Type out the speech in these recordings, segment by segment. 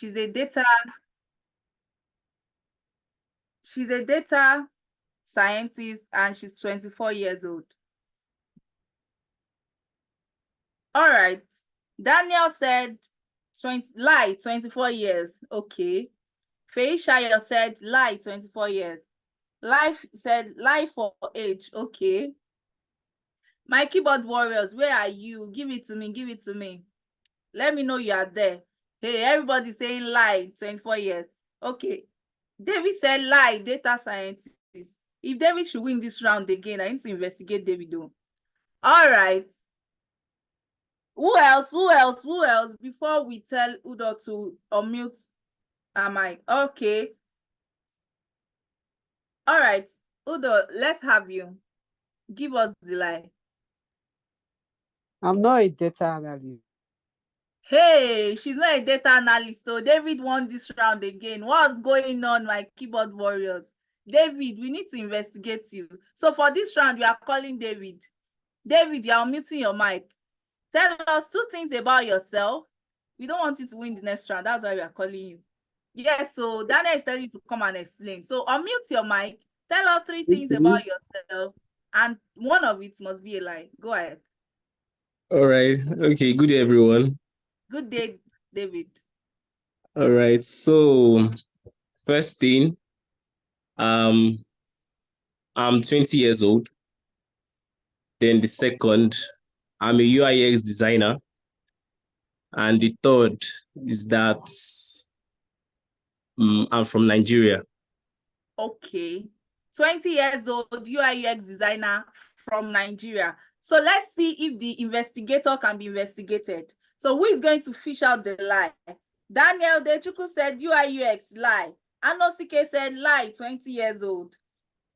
She's a data scientist, and she's 24 years old. All right. Daniel said 24 years. Okay. Feishayo said lie, 24 years. Life said lie for age. Okay. My keyboard warriors, where are you? Give it to me. Give it to me. Let me know you are there. Hey, everybody saying lie, 24 years. Okay. David said lie, data scientist. If David should win this round again, I need to investigate David though. All right. Who else? Who else? Who else? Before we tell Udo to unmute mic. Okay. All right. Udo, let's have you. Give us the lie. I'm not a data analyst. Hey, she's not a data analyst. So David won this round again. What's going on, my keyboard warriors? David, we need to investigate you. So for this round, we are calling David. David, you are muting your mic. Tell us 2 things about yourself. We don't want you to win the next round. That's why we are calling you. Yes, so Daniel is telling you to come and explain. So unmute your mic. Tell us 3 things about yourself. And one of it must be a lie. Go ahead. All right. Okay. Good day, everyone. Good day, David. All right. So, first thing, I'm 20 years old. Then the second, I'm a UI/UX designer. And the third is that I'm from Nigeria. Okay. 20 years old, UI/UX designer from Nigeria. So let's see if the investigator can be investigated. So who is going to fish out the lie? Daniel Dechuku said UI/UX lie. Anosike said lie, 20 years old.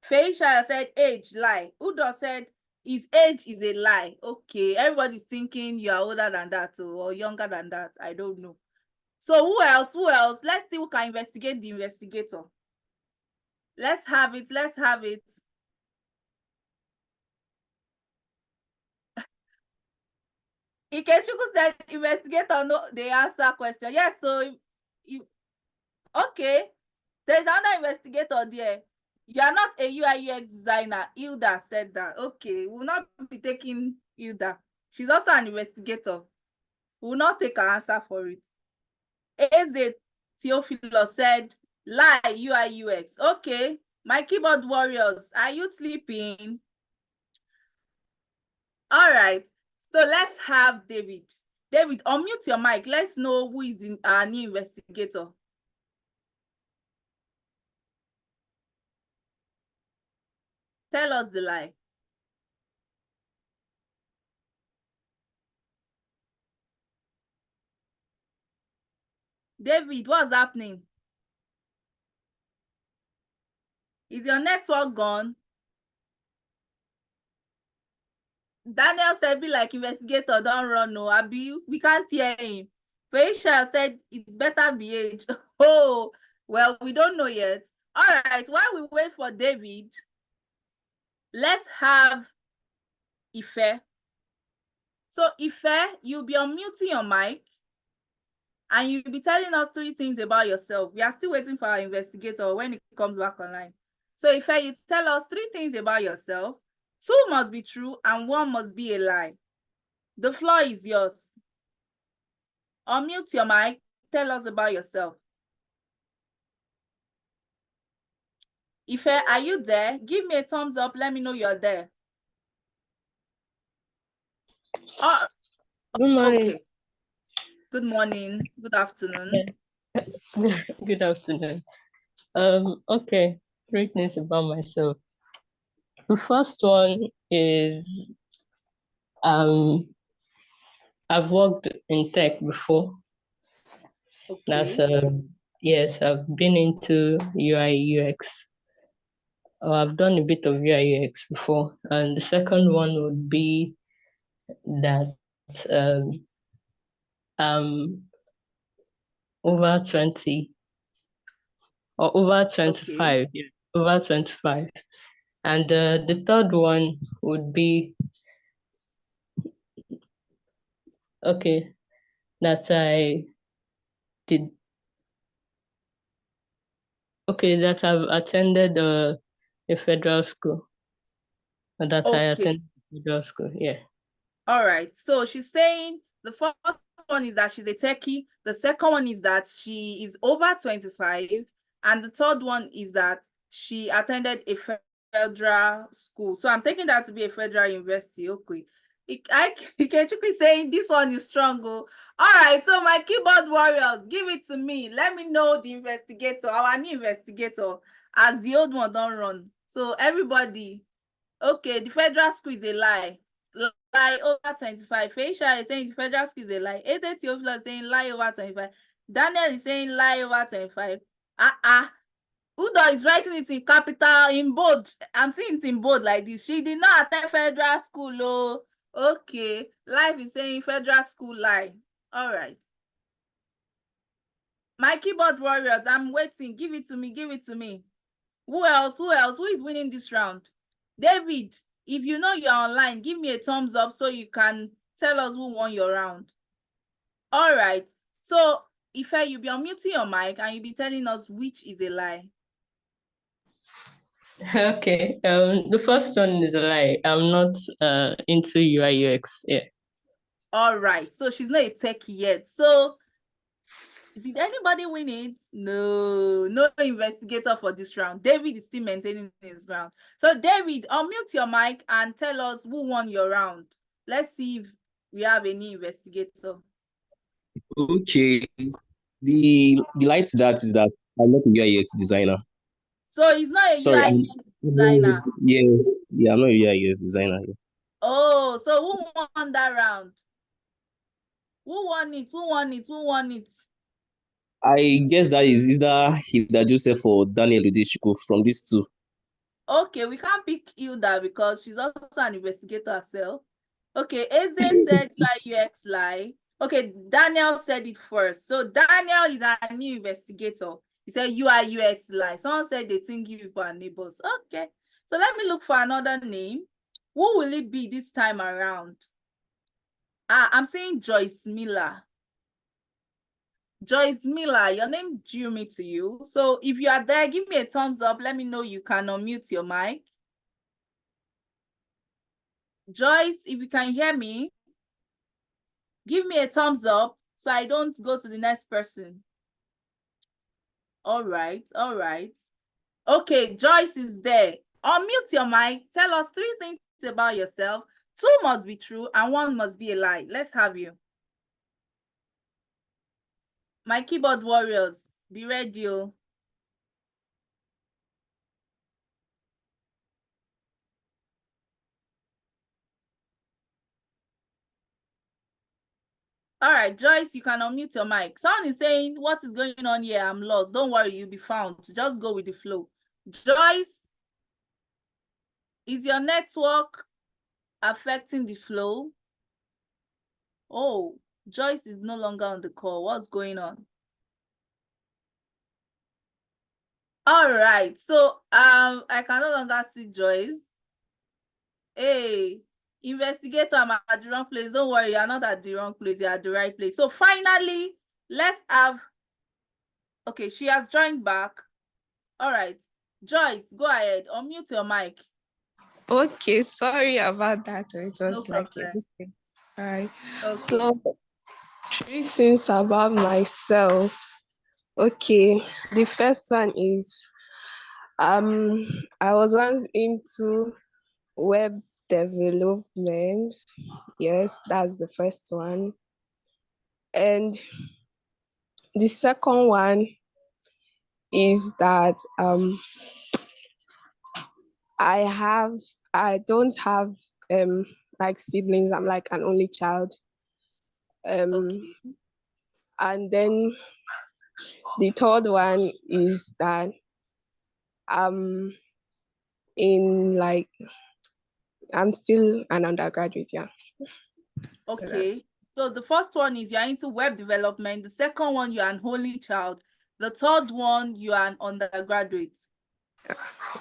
Feisha said age lie. Udo said his age is a lie. Okay, everybody's thinking you are older than that or younger than that. I don't know. So who else? Who else? Let's see who can investigate the investigator. Let's have it. Let's have it. Ikechukwu said investigator no, they answer question. Yes, so okay. There's another investigator there. You are not a UI/UX designer. Hilda said that. Okay, we'll not be taking Hilda. She's also an investigator. We'll not take her answer for it. Eze Theophilo said lie, UI/UX. Okay, my keyboard warriors, are you sleeping? All right, so let's have David. David, unmute your mic. Let's know who is our new investigator. Tell us the lie. David, what's happening? Is your network gone? Daniel said, be like investigator, don't run, no, Abi, we can't hear him. Faisha said, it better be age. Oh, well, we don't know yet. All right, while we wait for David, let's have Ife. So Ife, you'll be unmuting your mic and you'll be telling us 3 things about yourself. We are still waiting for our investigator when it comes back online. So Ife, you tell us 3 things about yourself. 2 must be true and 1 must be a lie. The floor is yours. Unmute your mic. Tell us about yourself. Ife, are you there? Give me a thumbs up. Let me know you're there. Oh, good morning. Okay. Good morning. Good afternoon. Good afternoon. Okay, 3 things about myself. The first one is I've worked in tech before. Okay. That's yes, I've been into UI/UX. I've done a bit of UI/UX before, and the second one would be that over 20 or over 25. Okay. Yeah, over 25. And the third one would be okay, that I did Okay, that I've attended a federal school. That I Okay. attended federal school, yeah. All right. So she's saying the first one is that she's a techie. The second one is that she is over 25. And the third one is that she attended a federal school. So I'm taking that to be a federal university. Okay. Ikechukwu is saying this one is strong. Oh. All right. So my keyboard warriors, give it to me. Let me know the investigator, our new investigator, as the old one don't run. So everybody, okay, the federal school is a lie. Lie over 25. Faisha is saying the federal school is a lie. 880 is saying lie over 25. Daniel is saying lie over 25. Udo is writing it in capital, in bold. I'm seeing it in bold like this. She did not attend federal school. Oh, okay. Life is saying federal school lie. All right. My keyboard warriors, I'm waiting. Give it to me. Give it to me. Who else? Who else? Who is winning this round? David, if you know you're online, give me a thumbs up so you can tell us who won your round. All right. So, Ife, you'll be unmuting your mic and you'll be telling us which is a lie. Okay. The first one is a lie. I'm not into UI UX. Yeah. All right. So she's not a techie yet. So did anybody win it? No, no investigator for this round. David is still maintaining his ground. So David, unmute your mic and tell us who won your round. Let's see if we have any investigator. Okay. The light to that is that I'm not a UI UX designer. So he's not a Sorry, UI designer. yes, yeah, I'm not a UI UX designer. Oh, so who won that round? Who won it? Who won it? Who won it? I guess that is either Hilda Joseph or Daniel Udishiko from these two. Okay, we can't pick Hilda because she's also an investigator herself. Okay, Eze said UI UX lie. Okay, Daniel said it first. So Daniel is a new investigator. He said UI UX lie. Someone said they think you people are neighbors. Okay, so let me look for another name. Who will it be this time around? I'm saying Joyce Miller. Joyce Miller, your name drew me to you. So if you are there, give me a thumbs up. Let me know you can unmute your mic. Joyce, if you can hear me, give me a thumbs up so I don't go to the next person. All right, all right. Okay, Joyce is there. Unmute your mic. Tell us 3 things about yourself. 2 must be true and 1 must be a lie. Let's have you. My keyboard warriors, be ready. All right, Joyce, you can unmute your mic. Someone is saying, what is going on here? I'm lost. Don't worry, you'll be found. Just go with the flow. Joyce, is your network affecting the flow? Oh, Joyce is no longer on the call. What's going on? All right, so I can no longer see Joyce. Hey, investigator, I'm at the wrong place. Don't worry, you're not at the wrong place, you're at the right place. So finally, let's have, okay, she has joined back. All right, Joyce, go ahead, unmute your mic. Okay, sorry about that. It was No like a problem. mistake. All right. Okay. So, 3 things about myself. Okay, the first one is I was once into web development. Yes, that's the first one. And the second one is that I don't have like siblings. I'm like an only child. Okay. And then the third one is that in like I'm still an undergraduate, yeah. Okay. So the first one is you're into web development. The second one, you're an only child. The third one, you are an undergraduate.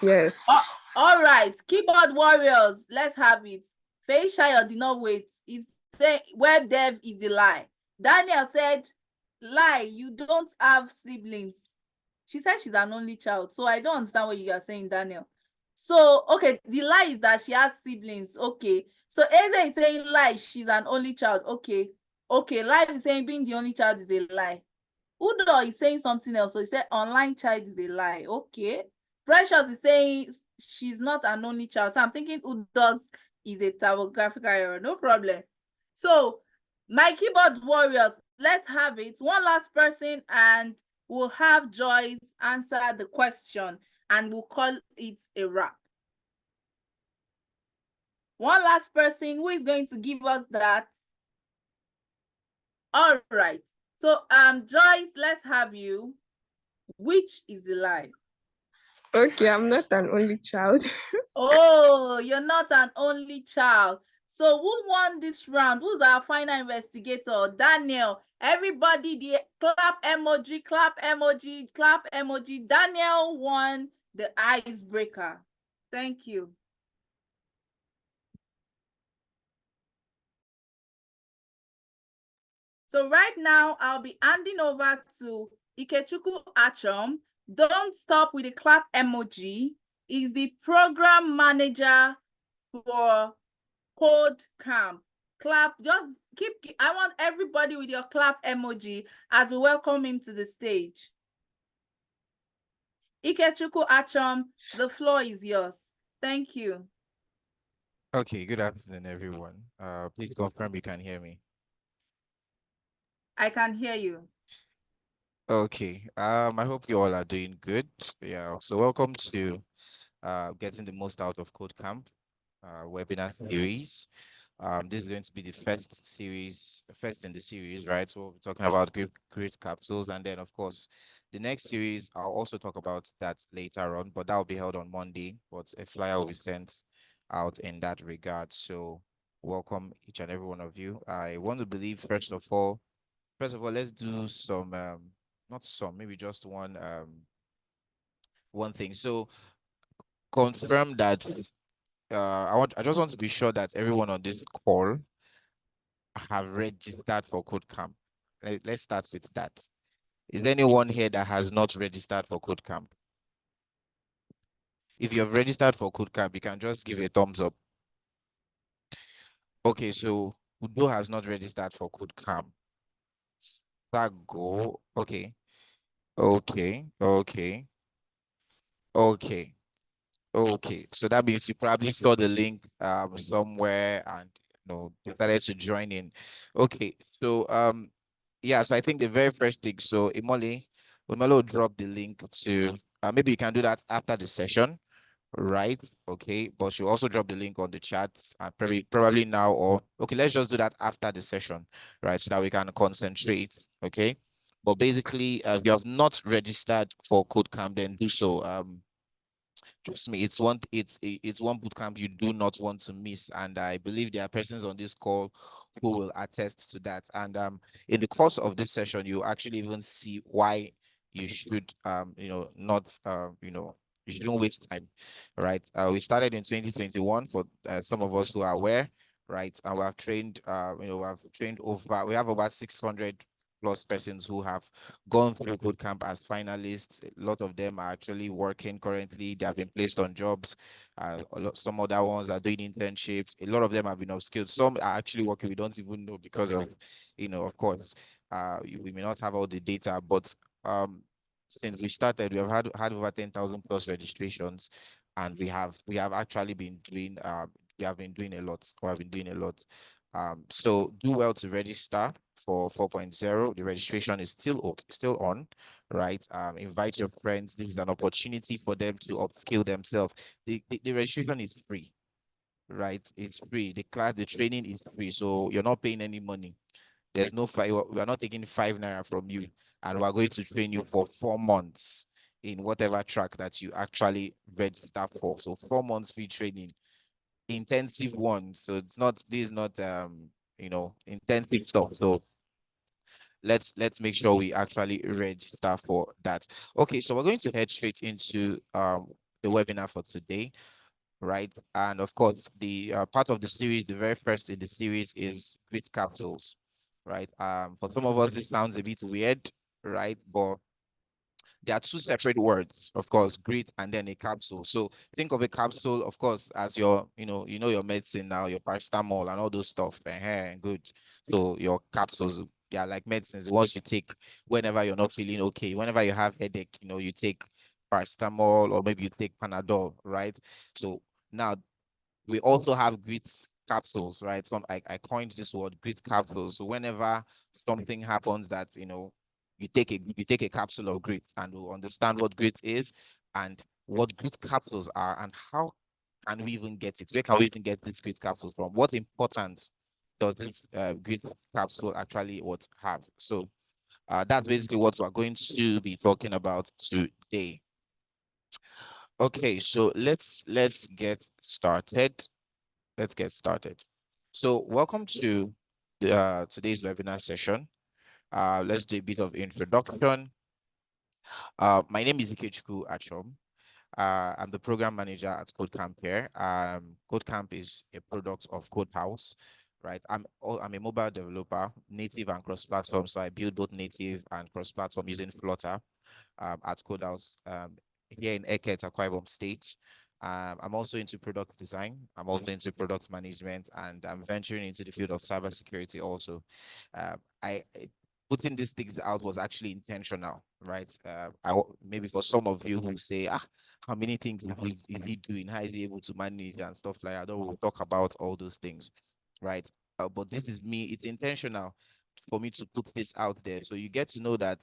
Yes. All right, keyboard warriors, let's have it. Faye Shayo did not wait. He's saying web dev is a lie. Daniel said, lie, you don't have siblings. She said she's an only child. So I don't understand what you are saying, Daniel. So, okay, the lie is that she has siblings. Okay. So Eze is saying lie, she's an only child. Okay. Okay, Life is saying being the only child is a lie. Udo is saying something else. So he said online child is a lie. Okay. Precious is saying she's not an only child. So I'm thinking Udo's is a typographical error. No problem. So my keyboard warriors, let's have it. One last person and we'll have Joyce answer the question and we'll call it a wrap. One last person who is going to give us that. All right. So Joyce, let's have you. Which is the lie? Okay, I'm not an only child. Oh, you're not an only child. So who won this round? Who's our final investigator? Daniel. Everybody, the clap emoji, clap emoji, clap emoji. Daniel won the icebreaker. Thank you. So right now, I'll be handing over to Ikechukwu Achom. Don't stop with the clap emoji. He's the program manager for KodeCamp. Clap, just keep, I want everybody with your clap emoji as we welcome him to the stage. Ikechukwu Achom, the floor is yours. Thank you. Okay, good afternoon, everyone. Please confirm you can hear me. I can hear you. Okay. I hope you all are doing good. Yeah. So welcome to getting the most out of KodeCamp webinar series. This is going to be the first in the series, right? So we're talking about great capsules, and then of course, the next series I'll also talk about that later on, but that will be held on Monday. But a flyer will be sent out in that regard. So welcome each and every one of you. I want to believe first of all, let's do some not some, maybe just one thing. So confirm that I just want to be sure that everyone on this call have registered for KodeCamp. Let's start with that. Is there anyone here that has not registered for KodeCamp? If you have registered for KodeCamp, you can just give a thumbs up. Okay, so Udo has not registered for KodeCamp. Sago, okay, okay, okay, okay. Okay, so that means you probably saw the link somewhere and decided to join in. Okay, so yeah, so I think the very first thing, so Imole will drop the link to maybe you can do that after the session, right? Okay, but she'll also drop the link on the chat probably now, or okay, let's just do that after the session, right? So that we can concentrate, okay? But basically, if you have not registered for KodeCamp, then do so. Trust me, it's one bootcamp you do not want to miss, and I believe there are persons on this call who will attest to that. And in the course of this session, you actually even see why you should not you shouldn't waste time, right? We started in 2021 for some of us who are aware, right? And we have trained we have over 600 plus persons who have gone through CodeCamp as finalists. A lot of them are actually working currently. They have been placed on jobs. Some other ones are doing internships. A lot of them have been upskilled. Some are actually working. We don't even know because of, of course, we may not have all the data, but since we started, we have had over 10,000 plus registrations, and we have actually been doing we have been doing a lot. Or have been doing a lot. So do well to register for 4.0. The registration is still on, right? Invite your friends. This is an opportunity for them to upskill themselves. The registration is free, right? It's free. The training is free, so you're not paying any money. There's no five. We are not taking 5 naira from you, and we're going to train you for 4 months in whatever track that you actually register for. So 4 months free training, intensive one. So this is not intensive stuff. So let's make sure we actually register for that. Okay, so we're going to head straight into the webinar for today, right? And of course, the part of the series, the very first in the series is great capsules, right? For some of us, this sounds a bit weird, right? But there are two separate words, of course, grit and then a capsule. So think of a capsule, of course, as your, your medicine now, your paracetamol and all those stuff. Good. So your capsules, they are like medicines, what you take whenever you're not feeling okay. Whenever you have headache, you take paracetamol or maybe you take Panadol, right? So now we also have grit capsules, right? I coined this word, grit capsules. So whenever something happens that you take a capsule of grit, and we'll understand what grit is and what grit capsules are and how can we even get it? Where can we even get these grit capsules from? What importance does this grit capsule actually what have? So that's basically what we're going to be talking about today. Okay, so let's get started. Let's get started. So welcome to today's webinar session. Let's do a bit of introduction. My name is Ikechukwu Achom. I'm the program manager at KodeCamp here. KodeCamp is a product of Code House, right? I'm a mobile developer, native and cross-platform. So I build both native and cross-platform using Flutter at Code House here in Eket, Akwa Ibom State. I'm also into product design. I'm also into product management, and I'm venturing into the field of cybersecurity also. Putting these things out was actually intentional, right? Maybe for some of you who say, how many things is he doing? How is he able to manage and stuff like that? I don't want to talk about all those things, right? But this is me. It's intentional for me to put this out there, so you get to know that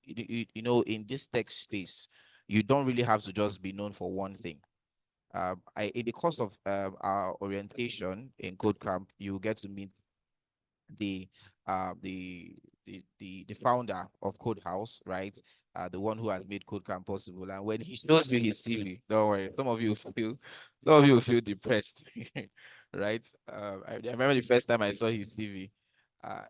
in this tech space, you don't really have to just be known for one thing. In the course of our orientation in Code Camp, you get to meet the the founder of Code House, right? The one who has made Code Camp possible. And when he shows you his CV, don't worry, some of you will feel depressed, right? I remember the first time I saw his CV, uh,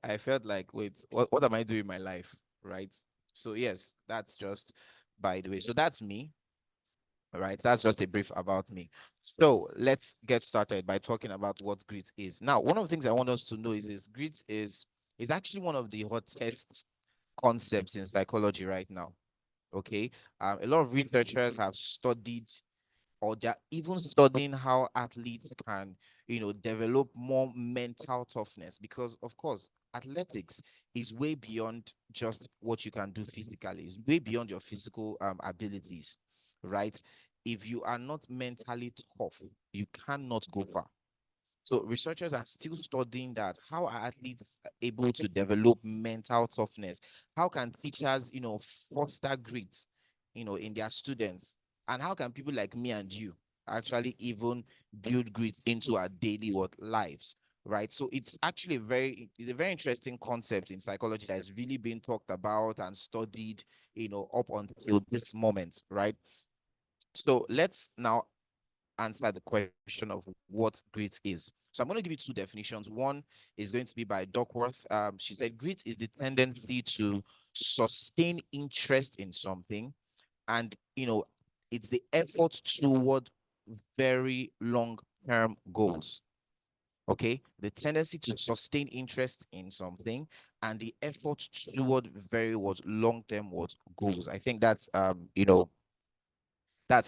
I felt like, wait, what am I doing in my life, right? So yes, that's just by the way. So that's me. All right, that's just a brief about me. So let's get started by talking about what grit is. Now, one of the things I want us to know is grit is actually one of the hottest concepts in psychology right now. Okay, a lot of researchers have studied, or they're even studying how athletes can, develop more mental toughness, because of course, athletics is way beyond just what you can do physically. It's way beyond your physical abilities, right? If you are not mentally tough, you cannot go far. So researchers are still studying that. How are athletes able to develop mental toughness? How can teachers, foster grit, in their students? And how can people like me and you actually even build grit into our daily lives? Right. So it's a very interesting concept in psychology that is really being talked about and studied, up until this moment, right? So let's now answer the question of what grit is. So I'm going to give you two definitions. One is going to be by Duckworth. She said grit is the tendency to sustain interest in something, and it's the effort toward very long-term goals. Okay, the tendency to sustain interest in something and the effort toward very long-term goals. I think that's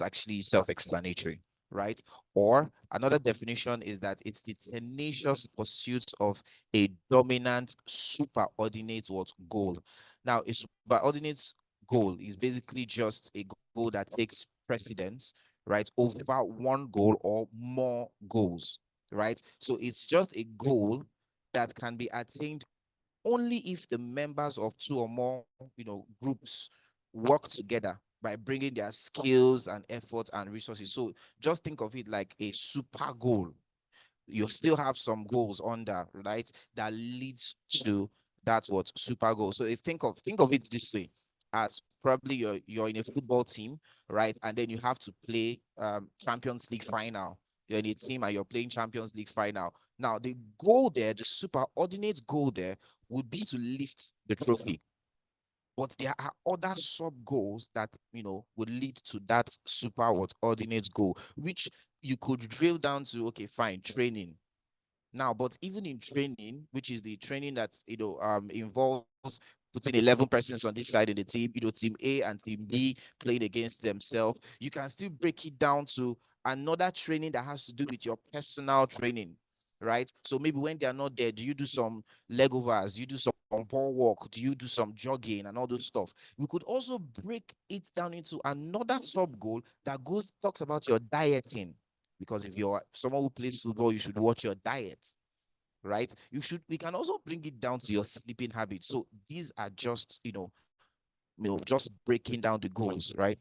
actually self-explanatory, right? Or another definition is that it's the tenacious pursuit of a dominant superordinate goal. Now, a superordinate goal is basically just a goal that takes precedence, right, over one goal or more goals, right? So it's just a goal that can be attained only if the members of two or more, groups work together by bringing their skills and efforts and resources. So just think of it like a super goal. You still have some goals under, right, that leads to that super goal. So think of it this way, as probably you're in a football team, right, and then you have to play Champions League final. You're in a team and you're playing Champions League final. Now the goal there, the superordinate goal there, would be to lift the trophy. But there are other sub goals that would lead to that super ordinate goal, which you could drill down to, okay, fine, training. Now, but even in training, which is the training that involves putting 11 persons on this side in the team, team A and team B playing against themselves. You can still break it down to another training that has to do with your personal training, right? So maybe when they are not there, do you do some leg overs? Do you do some ball walk? Do you do some jogging and all those stuff? We could also break it down into another sub goal that talks about your dieting. Because if you're someone who plays football, you should watch your diet, right? We can also bring it down to your sleeping habits. So these are just, just breaking down the goals, right?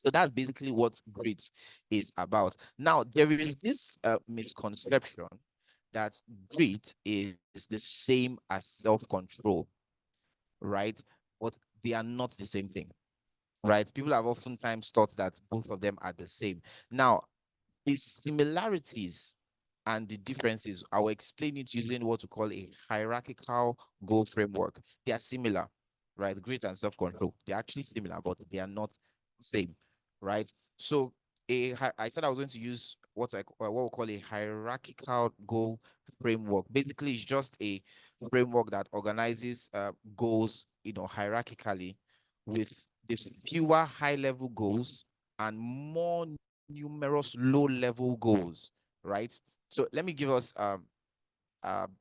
So that's basically what grit is about. Now, there is this misconception that grit is the same as self-control, right? But they are not the same thing, right? People have oftentimes thought that both of them are the same. Now, the similarities and the differences, I will explain it using what we call a hierarchical goal framework. They are similar, right? Grit and self-control. They're actually similar, but they are not same, right? So I said I was going to use what we call a hierarchical goal framework. Basically, it's just a framework that organizes goals, hierarchically, with the fewer high-level goals and more numerous low-level goals, right? So let me give us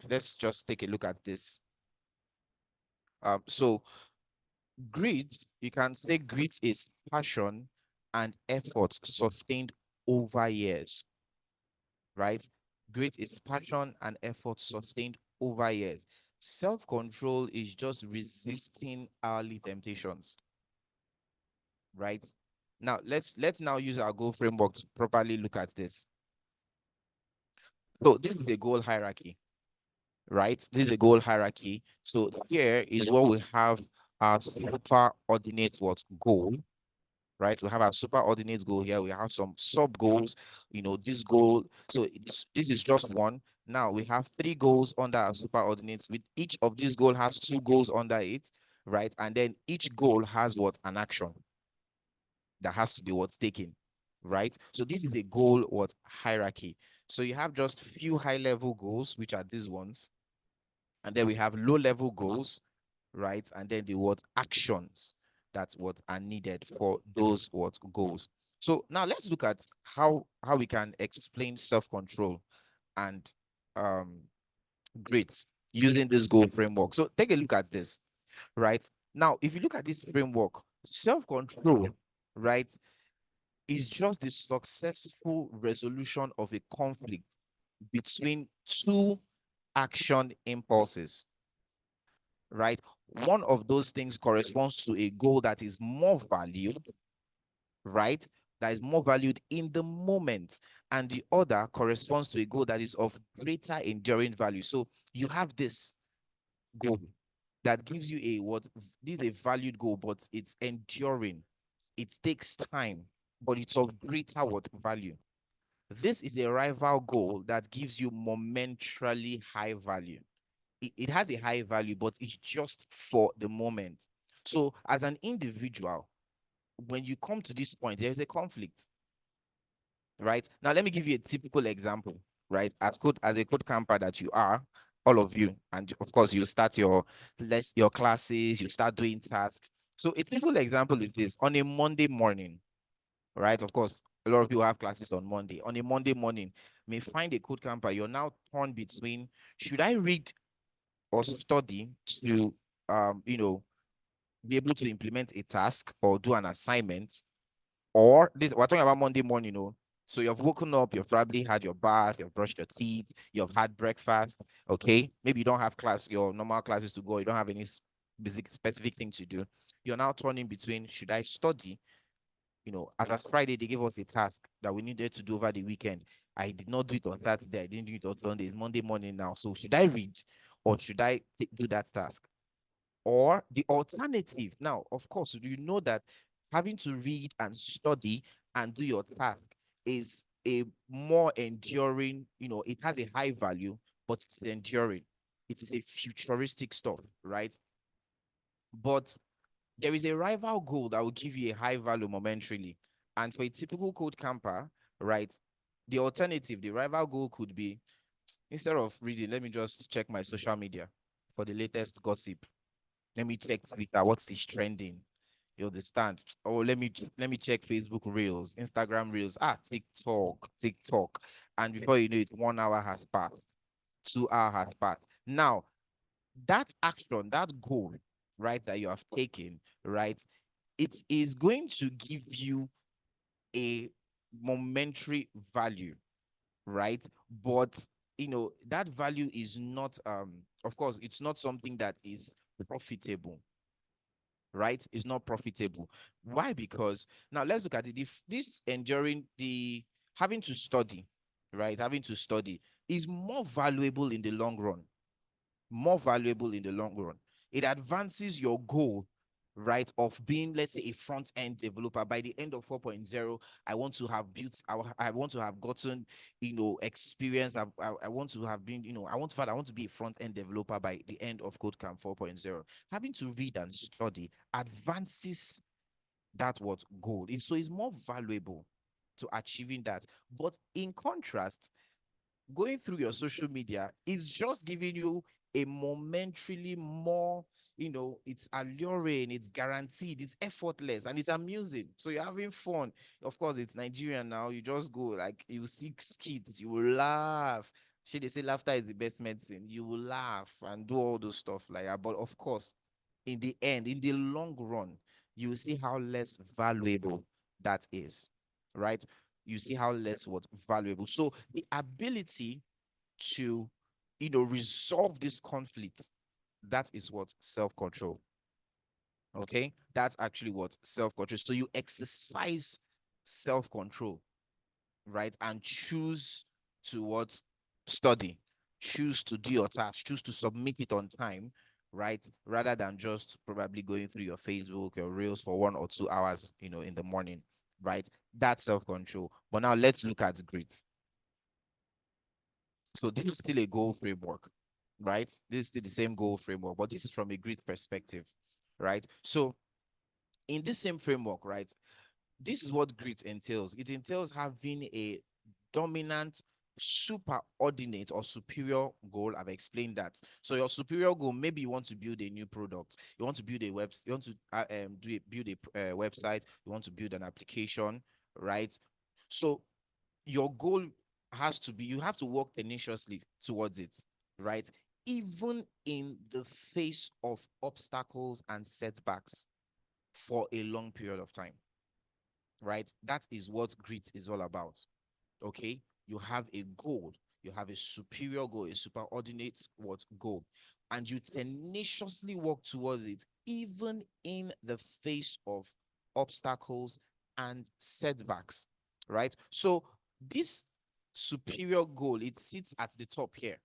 let's just take a look at this. So grit, you can say grit is passion and effort sustained over years, right? Grit is passion and effort sustained over years. Self-control is just resisting early temptations, right? Now let's now use our goal framework to properly look at this. So this is the goal hierarchy, right? This is a goal hierarchy. So here is what we have our superordinate goal, right? We have our superordinate goal here. We have some sub goals, this goal. So this is just one. Now we have 3 goals under our superordinates. With each of these goals has 2 goals under it, right? And then each goal has an action that has to be taken, right? So this is a goal hierarchy. So you have just few high level goals, which are these ones. And then we have low level goals, right? And then the actions that are needed for those goals. So now let's look at how we can explain self-control and grit using this goal framework. So take a look at this, right? Now, if you look at this framework, self-control, right, is just the successful resolution of a conflict between 2 action impulses, right? One of those things corresponds to a goal that is more valued, right? That is more valued in the moment. And the other corresponds to a goal that is of greater enduring value. So you have this goal that gives you this is a valued goal, but it's enduring. It takes time, but it's of greater value. This is a rival goal that gives you momentarily high value. It has a high value, but it's just for the moment. So as an individual, when you come to this point, there's a conflict, right? Now, let me give you a typical example, right? As a code camper that you are, all of you, and of course, you start your classes, you start doing tasks. So a typical example is this: on a Monday morning, right? Of course, a lot of people have classes on Monday. On a Monday morning, may find a code camper. You're now torn between: should I read or study to be able to implement a task or do an assignment? Or this, we're talking about Monday morning, so you've woken up, you've probably had your bath, you've brushed your teeth, you've had breakfast. Okay, maybe you don't have your normal classes to go, you don't have any specific thing to do. You're now turning between: should I study? As Friday, they gave us a task that we needed to do over the weekend. I did not do it on Saturday, I didn't do it on Sunday. It's Monday morning now, so should I read or should I do that task? Or the alternative, now, of course, you know that having to read and study and do your task is a more enduring, it has a high value, but it's enduring. It is a futuristic stuff, right? But there is a rival goal that will give you a high value momentarily. And for a typical code camper, right, the alternative, the rival goal could be: instead of reading, let me just check my social media for the latest gossip. Let me check Twitter. What is trending? You understand? Oh, let me check Facebook Reels, Instagram Reels, TikTok. And before you know it, 1 hour has passed, 2 hours has passed. Now, that action, that goal, right, that you have taken, right, it is going to give you a momentary value, right? But that value is not of course it's not something that is profitable, right? It's not profitable. Why? Because now let's look at it. If this enduring the having to study, right? Having to study is more valuable in the long run, more valuable in the long run. It advances your goal, right, of being, let's say, a front end developer. By the end of 4.0, I want to have built, I want to have gotten, experience. I want to have been, I want to be a front end developer by the end of CodeCamp 4.0. Having to read and study advances that what goal is. So it's more valuable to achieving that. But in contrast, going through your social media is just giving you a momentarily more, it's alluring, it's guaranteed, it's effortless, and it's amusing. So you're having fun. Of course, it's Nigerian now. You just go, like, you see kids, you will laugh. Shey, they say laughter is the best medicine. You will laugh and do all those stuff like that. But of course, in the end, in the long run, you will see how less valuable that is, right? You see how less what valuable. So the ability to, resolve this conflict, that is what self-control. Okay, that's actually what self-control. So you exercise self-control, right, and choose to what study, choose to do your task, choose to submit it on time, right, rather than just probably going through your Facebook, your reels for 1 or 2 hours, in the morning, right? That's self-control. But now let's look at grit. So this is still a goal framework, right? This is still the same goal framework, but this is from a grit perspective, right? So in this same framework, right, this is what grit entails. It entails having a dominant, superordinate or superior goal. I've explained that. So your superior goal, maybe you want to build a new product, you want to build a website, you want to build a website, you want to build an application, right? So your goal has to be, you have to work tenaciously towards it, right? Even in the face of obstacles and setbacks for a long period of time, right? That is what grit is all about. Okay, you have a goal, you have a superior goal, a superordinate what goal, and you tenaciously work towards it, even in the face of obstacles and setbacks, right? So this superior goal, it sits at the top here,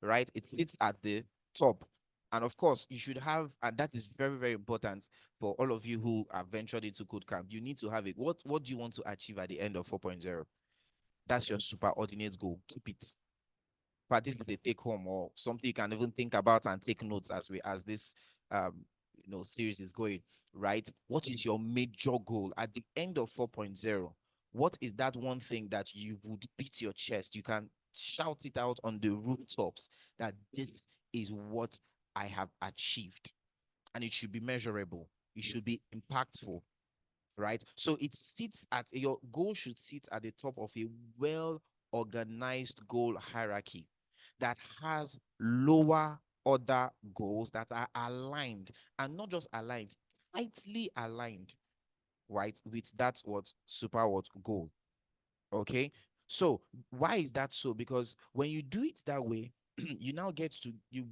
right? It sits at the top. And of course, you should have, and that is very, very important for all of you who have ventured into CodeCamp. You need to have it. What do you want to achieve at the end of 4.0? That's your superordinate goal. Keep it. But this is a take home or something you can even think about and take notes as this series is going, right? What is your major goal at the end of 4.0? What is that one thing that you would beat your chest? You can shout it out on the rooftops that this is what I have achieved. And it should be measurable. It should be impactful, right? So it sits at, your goal should sit at the top of a well organized goal hierarchy that has lower order goals that are aligned, and not just aligned, tightly aligned, right, with that what super what goal. Okay, so why is that so? Because when you do it that way, you now get to, you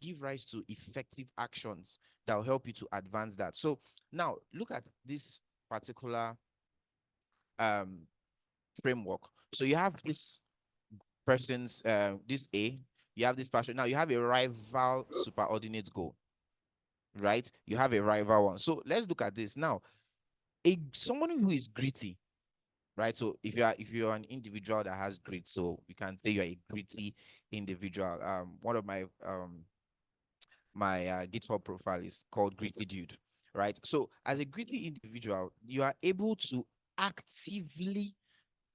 give rise to effective actions that will help you to advance that. So now look at this particular um framework. So you have this person's this A, you have this person. Now you have a rival superordinate goal, right? You have a rival one. So let's look at this now. A someone who is gritty, right? So if you're an individual that has grit, so you can say you're a gritty individual. One of my GitHub profile is called Gritty Dude, right? So as a gritty individual, you are able to actively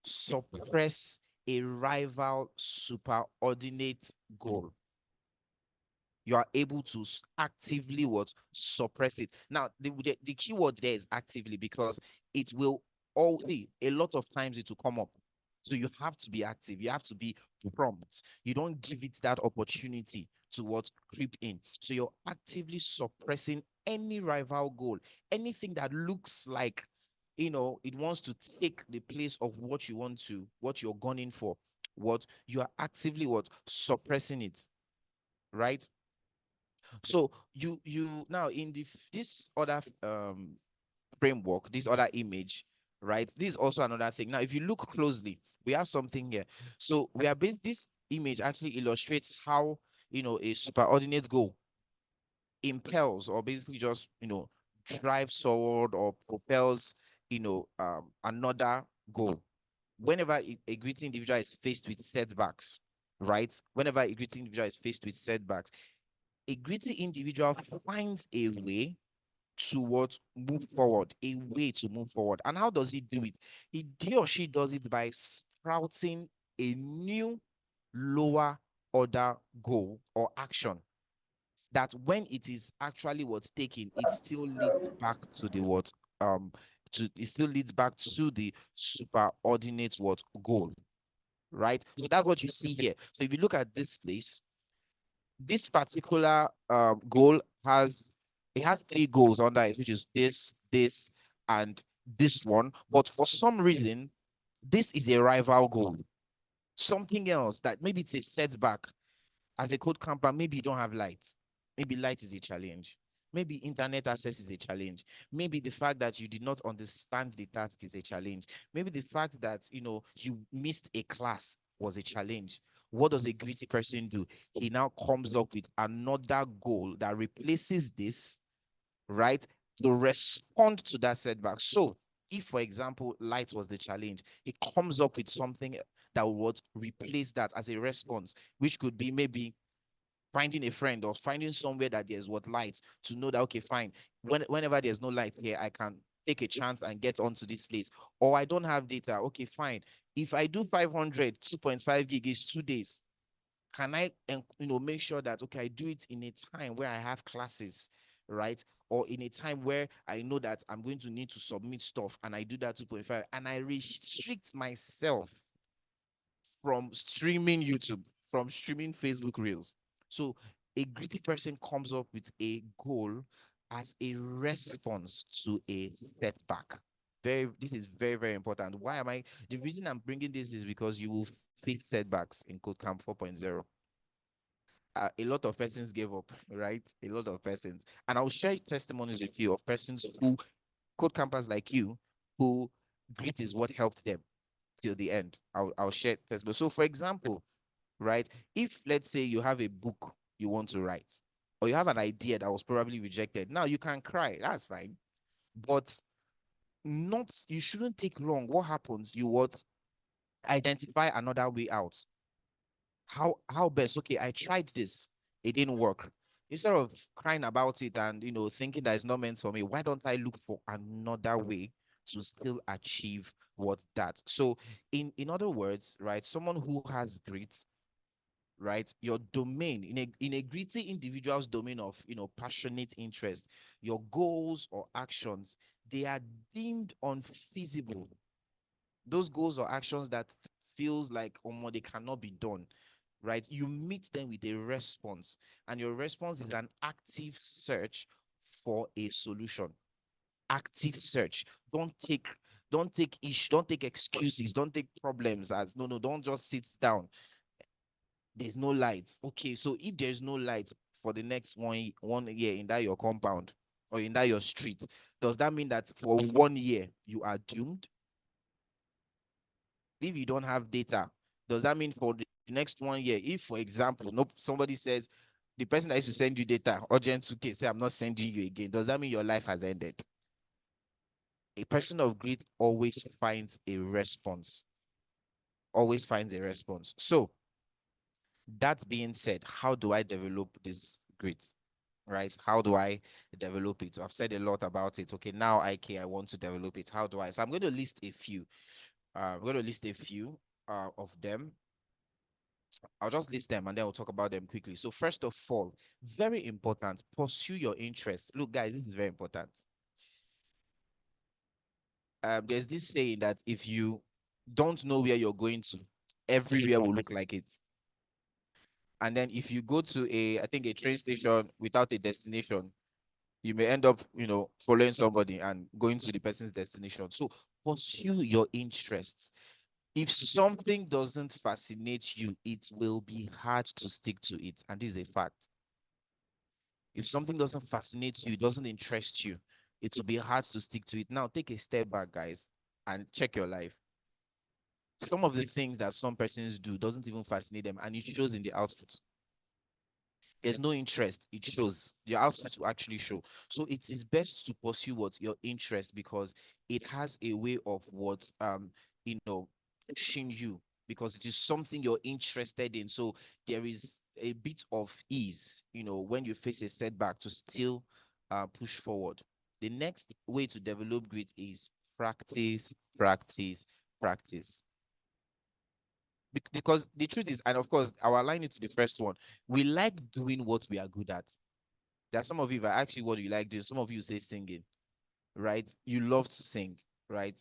suppress a rival superordinate goal. you are able to actively what suppress it. Now, the key word there is actively, because it will always, a lot of times it will come up. So you have to be active. You have to be prompt. You don't give it that opportunity to what creep in. So you're actively suppressing any rival goal, anything that looks like, it wants to take the place of what you want to, what you're gunning for. What you are actively what suppressing it, right? So you now in this other framework, this other image, right? This is also another thing. Now, if you look closely, we have something here. So we are based, this image actually illustrates how a superordinate goal impels, or basically just drives forward or propels another goal. Whenever a greeting individual is faced with setbacks, right? Whenever a greeting individual is faced with setbacks, a greedy individual finds a way to what move forward, a way to move forward. And how does he do it? He or she does it by sprouting a new lower order goal or action, that when it is actually what's taken, it still leads back to the what it still leads back to the superordinate what goal, right? So that's what you see here. So if you look at this place, this particular goal has three goals under it, which is this, and this one. But for some reason, this is a rival goal. Something else that maybe it's a setback. As a code camper, maybe you don't have light. Maybe light is a challenge. Maybe internet access is a challenge. Maybe the fact that you did not understand the task is a challenge. Maybe the fact that you missed a class was a challenge. What does a greedy person do? He now comes up with another goal that replaces this, right? To respond to that setback. So if, for example, light was the challenge, he comes up with something that would replace that as a response, which could be maybe finding a friend or finding somewhere that there's what light, to know that, okay, fine, whenever there's no light here, I can take a chance and get onto this place. Or I don't have data, okay, fine, if I do 500 2.5 gig is 2 days, can I make sure that, okay, I do it in a time where I have classes, right? Or in a time where I know that I'm going to need to submit stuff, and I do that 2.5, and I restrict myself from streaming YouTube, from streaming Facebook Reels. So a gritty person comes up with a goal as a response to a setback. This is very, very important. Why am I? The reason I'm bringing this is because you will face setbacks in CodeCamp 4.0. A lot of persons gave up, right? A lot of persons. And I'll share testimonies with you of persons who, code campers like you, who grit is what helped them till the end. I'll share testimonies. So for example, right, if let's say you have a book you want to write, or you have an idea that was probably rejected, now you can cry, that's fine. But not you shouldn't take long. What happens? You what identify another way out. How best? Okay, I tried this, it didn't work. Instead of crying about it and thinking that it's not meant for me, why don't I look for another way to still achieve what that? So in other words, right, someone who has grit, right, your domain, in a gritty individual's domain of passionate interest, your goals or actions, they are deemed unfeasible. Those goals or actions that feels like they cannot be done, right? You meet them with a response, and your response is an active search for a solution. Active search. Don't take excuses, don't take problems as no, no, don't just sit down. There's no light. Okay, so if there's no light for the next one year in that your compound or in that your street, does that mean that for 1 year you are doomed? If you don't have data, does that mean for the next 1 year, if for example, nope, somebody says the person that used to send you data, urgent 2K, say I'm not sending you again, does that mean your life has ended? A person of grit always finds a response. Always finds a response. So that being said, how do I develop this grit? Right? How do I develop it? I've said a lot about it. Okay, now I want to develop it. How do I? So I'm going to list a few. I'm going to list a few of them. I'll just list them and then we'll talk about them quickly. So first of all, very important, pursue your interest. Look, guys, this is very important. There's this saying that if you don't know where you're going to, everywhere will look like it. And then if you go to I think a train station without a destination, you may end up, following somebody and going to the person's destination. So pursue your interests. If something doesn't fascinate you, it will be hard to stick to it. And this is a fact. If something doesn't fascinate you, doesn't interest you, it will be hard to stick to it. Now, take a step back, guys, and check your life. Some of the things that some persons do doesn't even fascinate them, and it shows in the output. There's no interest, it shows. Your output will actually show. So it is best to pursue what your interest, because it has a way of pushing you, because it is something you're interested in. So there is a bit of ease, when you face a setback, to still push forward. The next way to develop grit is practice, practice, practice. Because the truth is, and of course, I'll align it to the first one. We like doing what we are good at. There are some of you, if I ask you what you like doing, some of you say singing, right? You love to sing, right?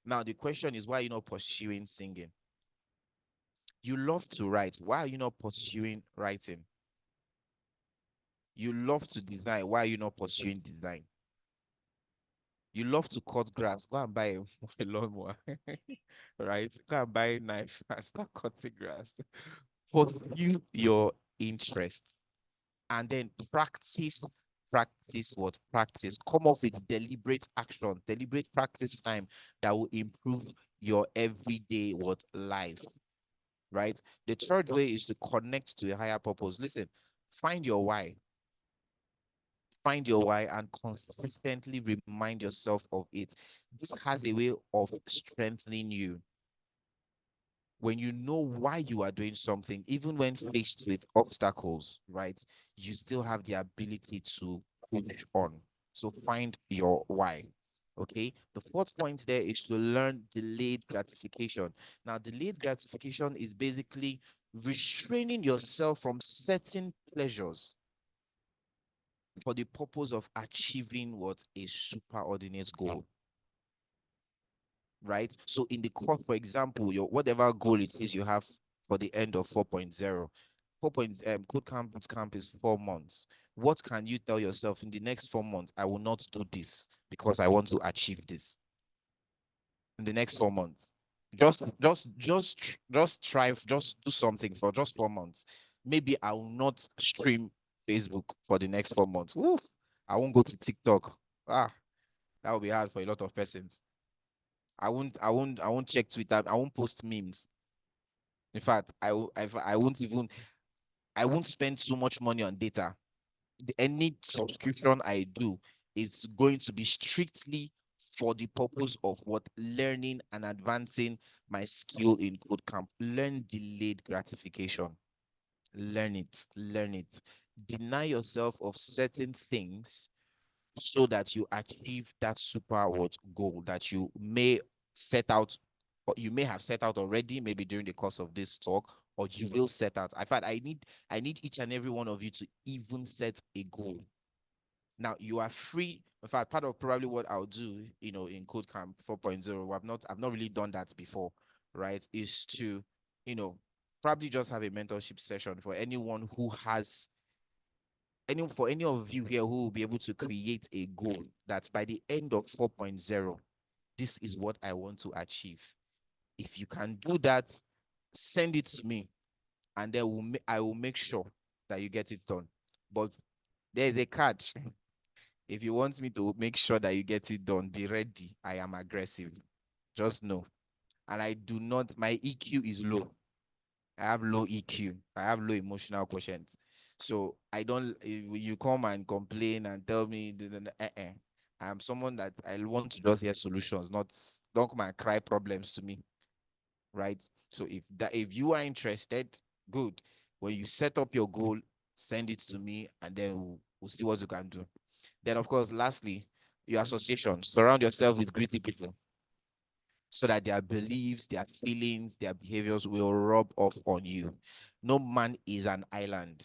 Now, the question is, why are you not pursuing singing? You love to write. Why are you not pursuing writing? You love to design. Why are you not pursuing design? You love to cut grass. Go and buy a lawnmower, right? Go and buy a knife and start cutting grass. Pursue your interest, and then practice. Come up with deliberate action, deliberate practice time that will improve your everyday life, right? The third way is to connect to a higher purpose. Listen, find your why. Find your why and consistently remind yourself of it. This has a way of strengthening you. When you know why you are doing something, even when faced with obstacles, right, you still have the ability to push on. So find your why. Okay. The fourth point there is to learn delayed gratification. Now, delayed gratification is basically restraining yourself from certain pleasures for the purpose of achieving what a superordinate goal, right? So in the course, for example, your whatever goal it is you have for the end of 4.0, KodeCamp Bootcamp is 4 months. What can you tell yourself in the next 4 months? I will not do this because I want to achieve this in the next 4 months. Just do something for just 4 months. Maybe I will not stream Facebook for the next 4 months. Woo! I won't go to TikTok. Ah, that will be hard for a lot of persons. I won't check Twitter. I won't post memes. In fact, I won't spend so much money on data. Any subscription I do is going to be strictly for the purpose of what learning and advancing my skill in CodeCamp. Learn delayed gratification. Learn it. Deny yourself of certain things so that you achieve that super goal that you may set out, or you may have set out already, maybe during the course of this talk, or you will set out. In fact, I need each and every one of you to even set a goal. Now you are free. In fact, part of probably what I'll do, in CodeCamp 4.0, I've not really done that before, right? Is to, probably just have a mentorship session for anyone who has any of you here who will be able to create a goal that by the end of 4.0, this is what I want to achieve. If you can do that, send it to me, and then I will make sure that you get it done. But there's a catch. If you want me to make sure that you get it done, be ready. I am aggressive. Just know. And I do not, my EQ is low. I have low EQ. I have low emotional quotient. So I don't, you come and complain and tell me, I'm someone that I want to just hear solutions, don't come and cry problems to me, right? So if you are interested, good. When you set up your goal, send it to me, and then we'll see what you can do. Then, of course, lastly, your association. Surround yourself with gritty people. so that their beliefs, their feelings, their behaviors will rub off on you. No man is an island,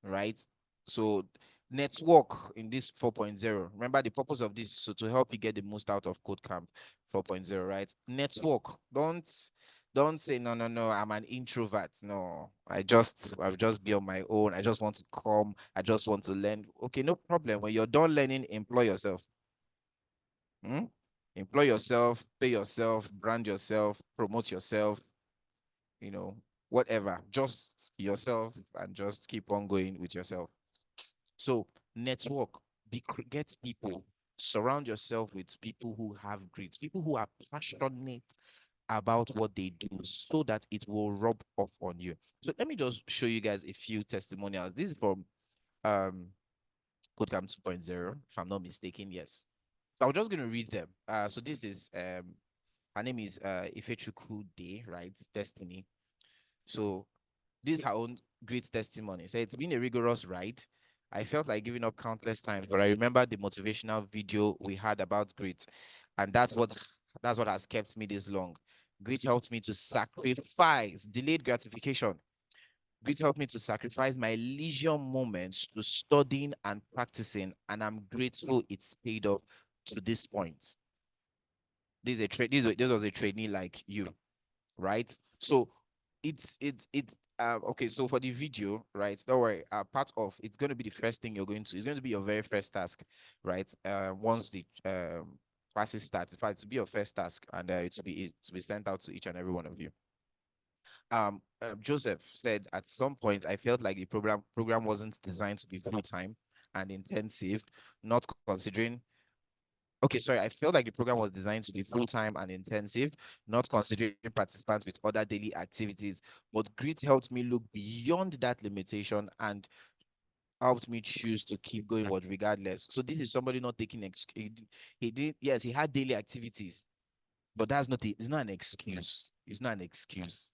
right? So network in this 4.0. Remember the purpose of this is so to help you get the most out of KodeCamp 4.0, right? Network. Don't say no, I'm an introvert. No, I'll just be on my own. I just want to come. I just want to learn. Okay, no problem. When you're done learning, employ yourself. Hmm? Employ yourself, pay yourself, brand yourself, promote yourself, you know, whatever. Just yourself and just keep on going with yourself. So network, get people, surround yourself with people who have grit, people who are passionate about what they do so that it will rub off on you. So let me just show you guys a few testimonials. This is from um Codecamp 2.0, if I'm not mistaken. Yes. So I'm just gonna read them. So this is her name is Ifechuku Day, right? Destiny. So this is her own great testimony. So it's been a rigorous ride. I felt like giving up countless times, but I remember the motivational video we had about grit, and that's what has kept me this long. Grit helped me to sacrifice delayed gratification. Grit helped me to sacrifice my leisure moments to studying and practicing, and I'm grateful it's paid off to this point. This was a trainee like you, right? So it's okay. So for the video, right? Don't worry. Part of it's going to be the first thing you're going to. It's going to be your very first task, right? Once the classes start, in fact, to be your first task, and it's to be sent out to each and every one of you. Joseph said at some point I felt like the program wasn't designed to be full time and intensive, not considering. Okay, sorry. I felt like the program was designed to be full-time and intensive, not considering participants with other daily activities. But Grit helped me look beyond that limitation and helped me choose to keep going what regardless. So this is somebody not taking he did yes, he had daily activities, but it's not an excuse. It's not an excuse.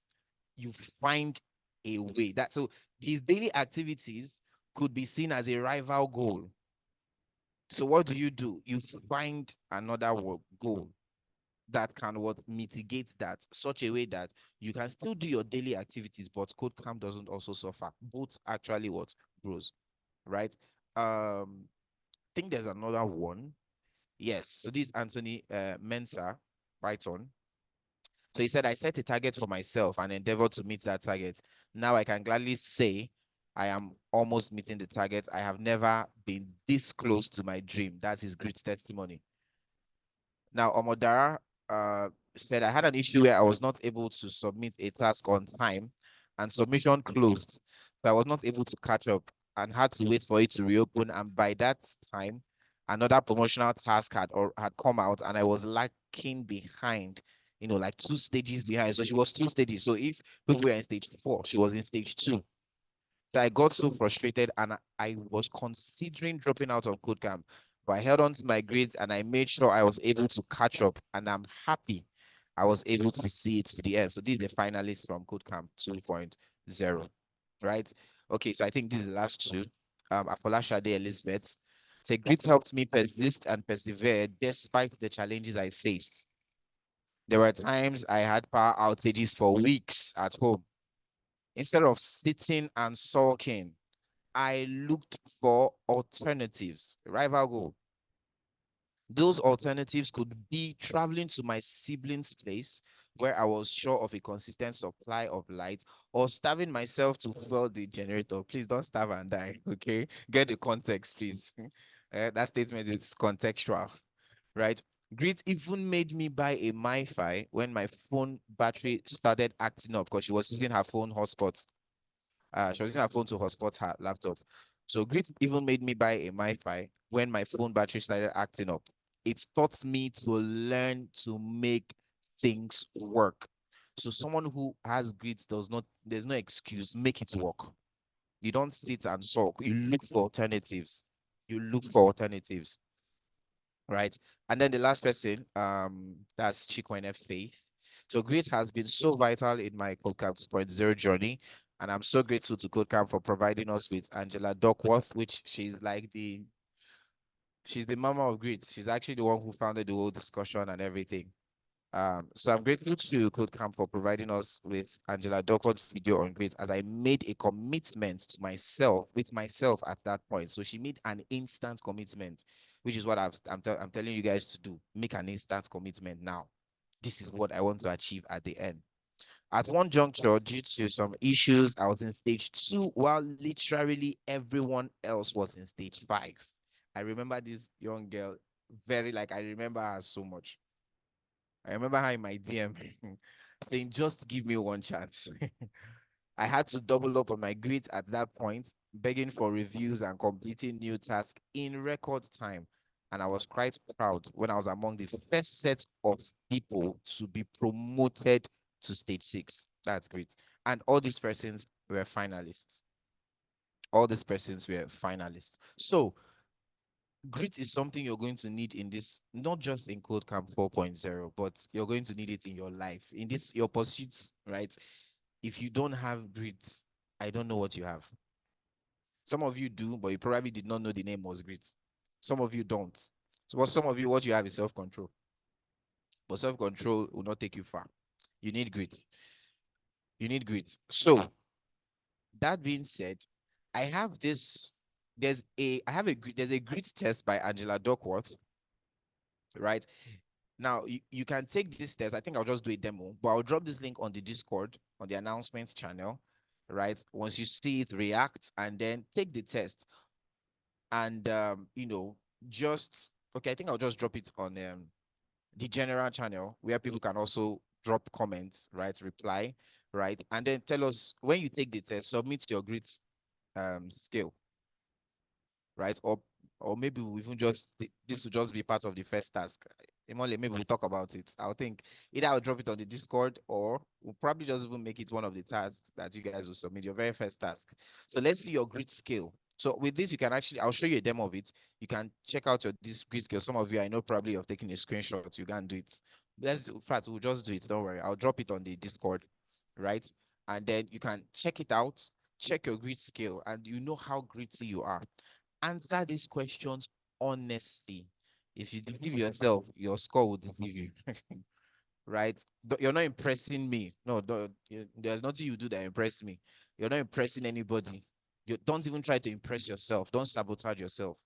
You find a way. That so these daily activities could be seen as a rival goal. So what do? You find another goal that can what mitigate that such a way that you can still do your daily activities, but CodeCamp doesn't also suffer. Both actually what grows, right? I think there's another one. Yes. So this is Anthony Mensa Python. So he said, I set a target for myself and endeavored to meet that target. Now I can gladly say I am almost meeting the target. I have never been this close to my dream. That's his great testimony. Now, Omodara said, I had an issue where I was not able to submit a task on time and submission closed. So I was not able to catch up and had to wait for it to reopen. And by that time, another promotional task had come out and I was lacking behind, like 2 stages behind. So she was 2 stages. So if people were in stage 4, she was in stage 2. So I got so frustrated and I was considering dropping out of CodeCamp. But I held on to my grades and I made sure I was able to catch up. And I'm happy I was able to see it to the end. So these are the finalists from CodeCamp 2.0, right? Okay, so I think this is the last two. Afolashade Elizabeth. So grit helped me persist and persevere despite the challenges I faced. There were times I had power outages for weeks at home. Instead of sitting and sulking, I looked for alternatives. Rival goal. Those alternatives could be traveling to my sibling's place where I was sure of a consistent supply of light, or starving myself to fuel the generator. Please don't starve and die, okay? Get the context, please. That statement is contextual, right? Grit even made me buy a MiFi when my phone battery started acting up because she was using her phone hotspot. She was using her phone to hotspot her laptop. So Grit even made me buy a MiFi when my phone battery started acting up. It taught me to learn to make things work. So someone who has grit there's no excuse, make it work. You don't sit and sulk. You look for alternatives. You look for alternatives, right? And then the last person, that's Chikwene Faith. So grit has been so vital in my CodeCamp 2.0 journey. And I'm so grateful to CodeCamp for providing us with Angela Duckworth, which she's the mama of grit. She's actually the one who founded the whole discussion and everything. So I'm grateful to KodeCamp for providing us with Angela Duckworth's video on grades, as I made a commitment to myself, with myself at that point. So she made an instant commitment, which is what I'm telling you guys to do. Make an instant commitment now. This is what I want to achieve at the end. At one juncture, due to some issues, I was in stage 2, while literally everyone else was in stage 5. I remember this young girl I remember her so much. I remember her in my DM saying, just give me one chance. I had to double up on my grit at that point, begging for reviews and completing new tasks in record time. And I was quite proud when I was among the first set of people to be promoted to stage 6. That's great. And all these persons were finalists. All these persons were finalists. So grit is something you're going to need in this, not just in KodeCamp 4.0, but you're going to need it in your life, in this your pursuits, right? If you don't have grit, I don't know what you have. Some of you do, but you probably did not know the name was grit. Some of you don't. So what some of you, what you have is self-control. But self-control will not take you far. You need grit. You need grit. So that being said, I have this. There's a grit test by Angela Duckworth, right? Now, you can take this test. I think I'll just do a demo, but I'll drop this link on the Discord, on the announcements channel, right? Once you see it, react, and then take the test. And, just, okay, I think I'll just drop it on the general channel where people can also drop comments, right? Reply, right? And then tell us, when you take the test, submit your grit scale, right? Or maybe we even this will just be part of the first task. Emole, maybe we'll talk about it. I'll think either I'll drop it on the Discord, or we'll probably just even make it one of the tasks that you guys will submit, your very first task. So let's see your grit scale. So with this, you can actually, I'll show you a demo of it. You can check out this grit scale. Some of you, I know, probably have taken a screenshot. You can't do it. In fact, we'll just do it. Don't worry. I'll drop it on the Discord, right? And then you can check it out, check your grit scale, and you know how gritty you are. Answer these questions honestly. If you deceive yourself, your score will deceive you. Right? You're not impressing me. No, there's nothing you do that impress me. You're not impressing anybody. You don't even try to impress yourself. Don't sabotage yourself.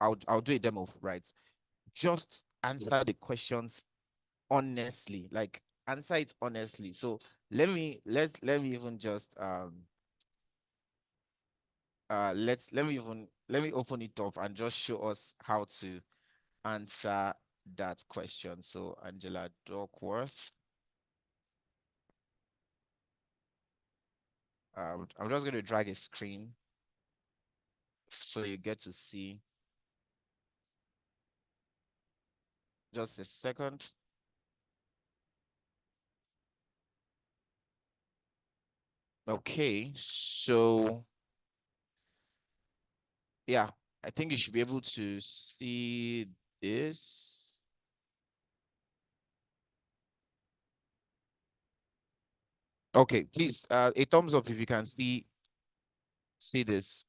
I'll do a demo, right? Just answer the questions honestly. Like, answer it honestly. So let me even just let me open it up and just show us how to answer that question. So Angela Duckworth, I'm just going to drag a screen so you get to see. Just a second. Okay, so yeah, I think you should be able to see this. Okay, please, a thumbs up if you can see this.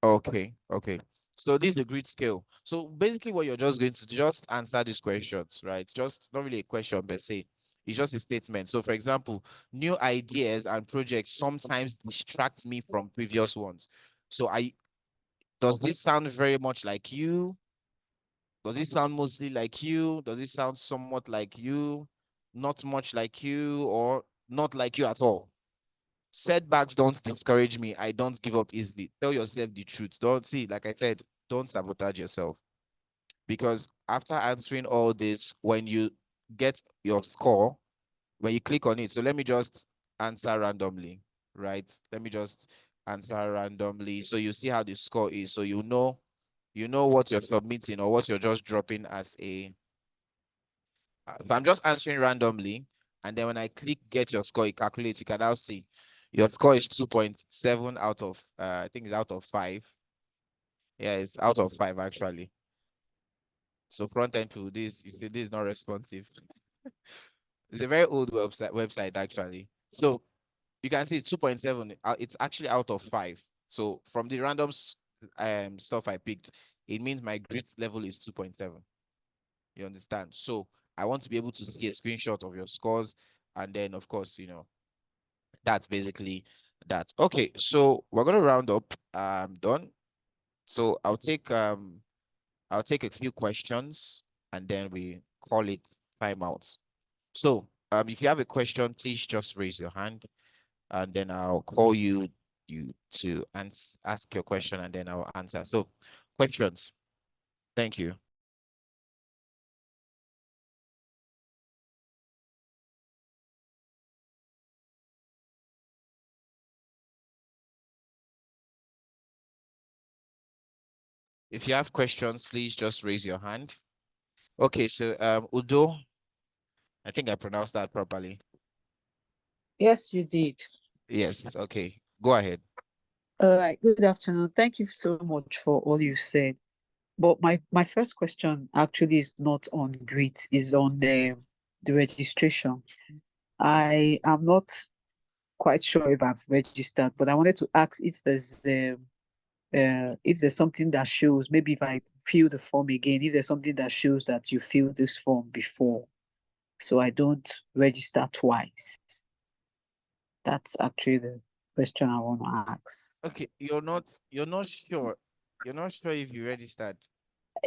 Okay, okay. So this is the grid scale. So basically what you're just going to just answer these questions, right? Just not really a question per se. It's just a statement. So for example, new ideas and projects sometimes distract me from previous ones. So does this sound very much like you? Does it sound mostly like you? Does it sound somewhat like you? Not much like you, or not like you at all? Setbacks don't discourage me. I don't give up easily. Tell yourself the truth. Don't see, like I said, don't sabotage yourself. Because after answering all this, when you get your score, when you click on it, so let me just answer randomly, right? Let me just answer randomly. So you see how the score is. So you know what you're submitting or what you're just dropping as a. So I'm just answering randomly. And then when I click get your score, it calculates. You can now see your score is 2.7 out of, I think it's out of 5. Yeah, it's out of 5 actually. So front end to this, you see, this is not responsive. It's a very old website actually. So you can see it's 2.7. It's actually out of 5. So from the random stuff I picked, it means my grit level is 2.7. You understand? So I want to be able to see a screenshot of your scores, and then of course, that's basically that. Okay, so we're gonna round up. Done. So I'll take a few questions and then we call it timeouts. So if you have a question, please just raise your hand and then I'll call you to ask your question and then I'll answer. So questions. Thank you. If you have questions, please just raise your hand. Okay, so Udo, I think I pronounced that properly. Yes, you did. Yes, okay. Go ahead. All right. Good afternoon. Thank you so much for all you said. But my first question actually is not on grit, is on the registration. I am not quite sure if I've registered, but I wanted to ask if there's something that shows, maybe if I fill the form again, if there's something that shows that you filled this form before, so I don't register twice. That's actually the question I want to ask. Okay, you're not sure. You're not sure if you registered.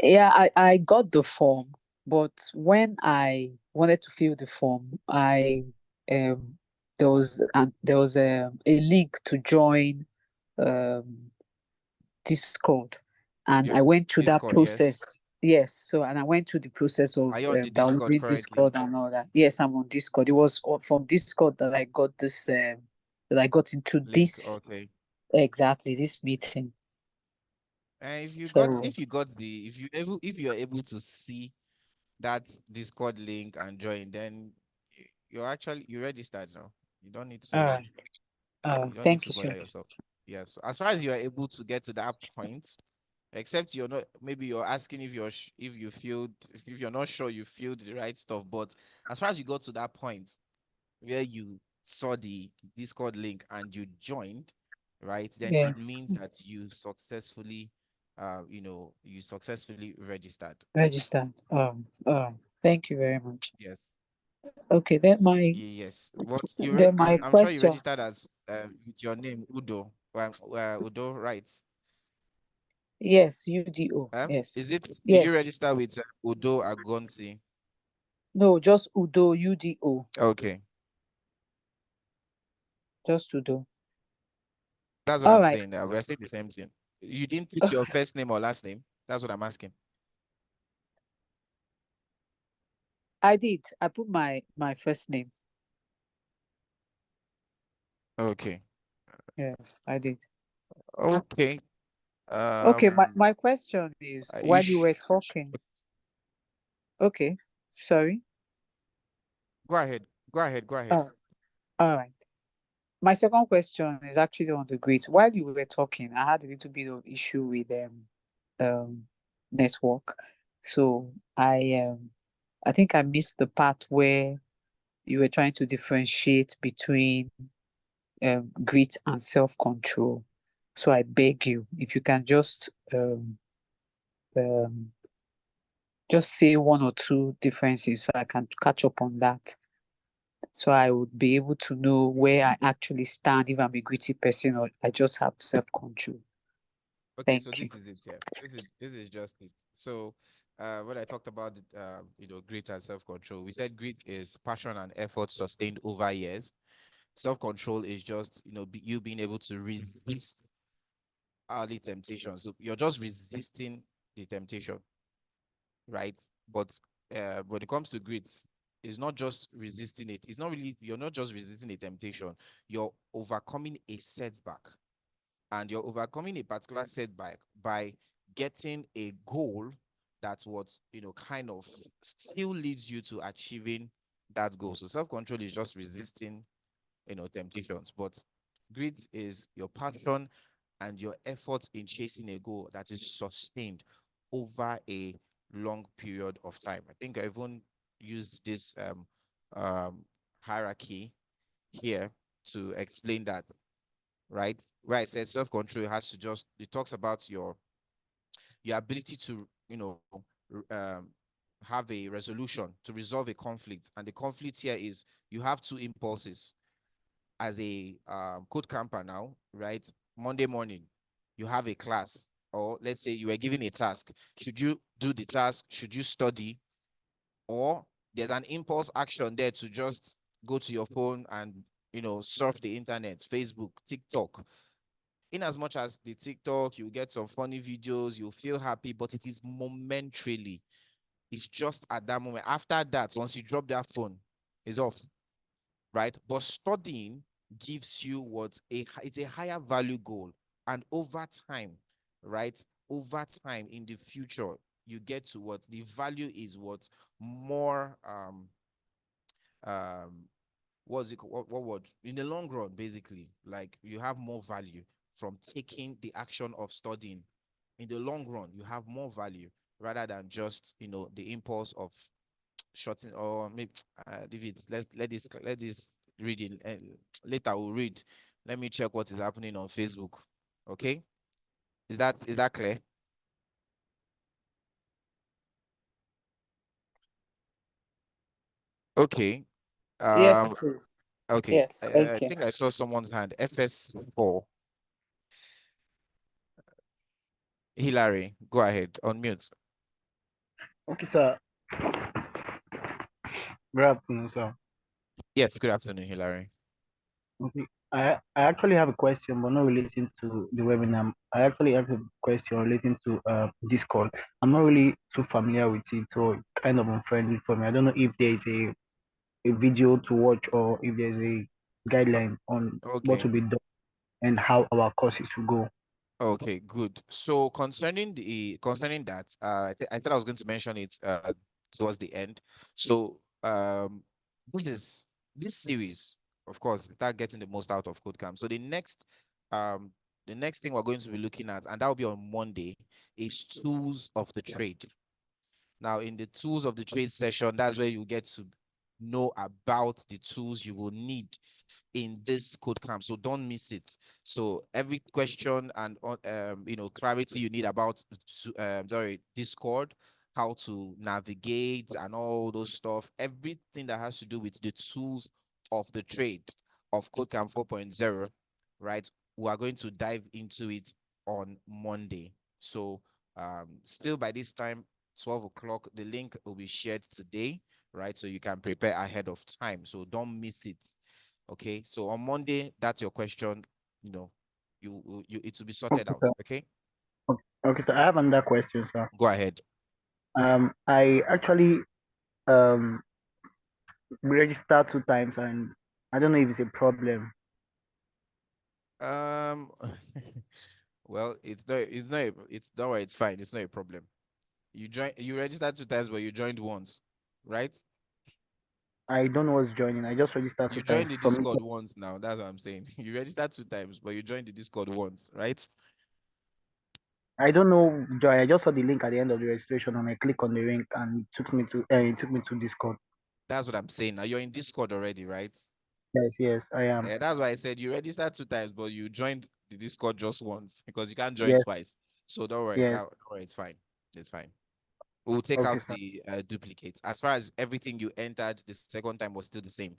Yeah, I got the form, but when I wanted to fill the form, I there was a link to join um Discord, and Your I went through that Discord, yes. process. Yes, so and I went through the process of Are you on the Discord downloading currently? Discord and all that. Yes, I'm on Discord. It was from Discord that I got this that I got into Link, this okay. exactly this meeting. And So if you're able to see that Discord link and join, then you registered now. You don't need all to right, thank you, bother sir. yourself. Yes. So as far as you are able to get to that point, except you're not, maybe you're asking if if you're not sure you filled the right stuff, but as far as you got to that point where you saw the Discord link and you joined, right, then it Yes, means that you successfully registered. registered. Thank you very much. Yes. Okay, Yes. What then my I'm sure you question. registered as with your name Udo. Udo, right? Yes, UDO. Yes, Did you yes. register with Udo Agonsi? No, just Udo, UDO, Okay. just Udo. That's what All I'm right. saying. We're saying the same thing. You didn't put your first name or last name. That's what I'm asking. I did. I put my first name. Okay. Yes, I did. Okay. Okay, Um, my question is, you while you were talking, okay, sorry. go ahead. Go ahead. Go ahead. Oh, all right. My second question is actually on the grades. While you were talking, I had a little bit of issue with um network. So I think I missed the part where you were trying to differentiate between grit and self-control. So I beg you, if you can um, just say one or two differences so I can catch up on that. So I would be able to know where I actually stand, if I'm a gritty person or I just have self-control. Okay, so Thank you. this is it. Yeah, this is just it. So, when I talked about grit and self-control, we said grit is passion and effort sustained over years. Self-control is just you being able to resist early temptation. So you're just resisting the temptation, right? But when it comes to grit, it's not just resisting it. It's not really, you're not just resisting the temptation. You're overcoming a setback, and you're overcoming a particular setback by getting a goal that's what kind of still leads you to achieving that goal. So self-control is just resisting temptations, but grit is your passion and your efforts in chasing a goal that is sustained over a long period of time. I think I even used this hierarchy here to explain that, right? Where I said self-control has to just, it talks about your your ability to, have a resolution to resolve a conflict. And the conflict here is you have two impulses as a code camper now, right? Monday morning, you have a class, or let's say you were given a task. Should you do the task? Should you study? Or there's an impulse action there to just go to your phone and, surf the internet, Facebook, TikTok. In as much as the TikTok, you get some funny videos, you feel happy, but it is momentarily. It's just at that moment. After that, once you drop that phone, it's off, right? But studying gives you it's a higher value goal. And over time, right? Over time in the future, you get to what the value is, what more um what's it what word in the long run, basically, like you have more value from taking the action of studying. In the long run, you have more value rather than just the impulse of shorting, or maybe if it's let this reading later we'll read. Let me check what is happening on Facebook. Okay, is that clear? Okay. Yes, um it is. okay, Yes, I thank you. think I saw someone's hand. FS4. Hillary, go ahead, unmute. Okay, sir. Good afternoon, sir. Yes, good afternoon, Hillary. Okay. I actually have a question, but not relating to the webinar. I actually have a question relating to Discord. I'm not really too familiar with it, so it's kind of unfriendly for me. I don't know if there is a video to watch or if there's a guideline on what Okay. will be done and how our courses will go. Okay, good. So concerning that, I thought I was going to mention it towards the end. So this is this series, of course, start getting the most out of CodeCamp. So um the next thing we're going to be looking at, and that will be on Monday, is tools of the trade. Now, in the tools of the trade session, that's where you get to know about the tools you will need in this code camp. So don't miss it. So every question and clarity you need about Discord, how to navigate and all those stuff, everything that has to do with the tools of the trade of CodeCamp 4.0, right? We are going to dive into it on Monday. So still by this time, 12 o'clock, the link will be shared today, right? So you can prepare ahead of time. So don't miss it. Okay, so on Monday, that's your question. It will be sorted Okay, out. sir. Okay, Okay, so I have another question, sir. go ahead. I actually um registered 2 times, and I don't know if it's a problem. Um, well, don't worry, it's fine. It's not a problem. You registered 2 times, but you joined once, right? I don't know what's joining. I just registered two You times. joined the Submit. Discord once now. That's what I'm saying. You registered 2 times, but you joined the Discord once, right? I don't know, Joy. I just saw the link at the end of the registration, and I click on the link, and it took me to Discord. That's what I'm saying. Now you're in Discord already, right? Yes, yes, I am. That's why I said you registered 2 times, but you joined the Discord just once because you can't join Yes, twice. So don't worry. yes. Don't worry. It's fine. It's fine. We'll take Okay, out sir. the duplicates. As far as everything you entered the second time was still the same.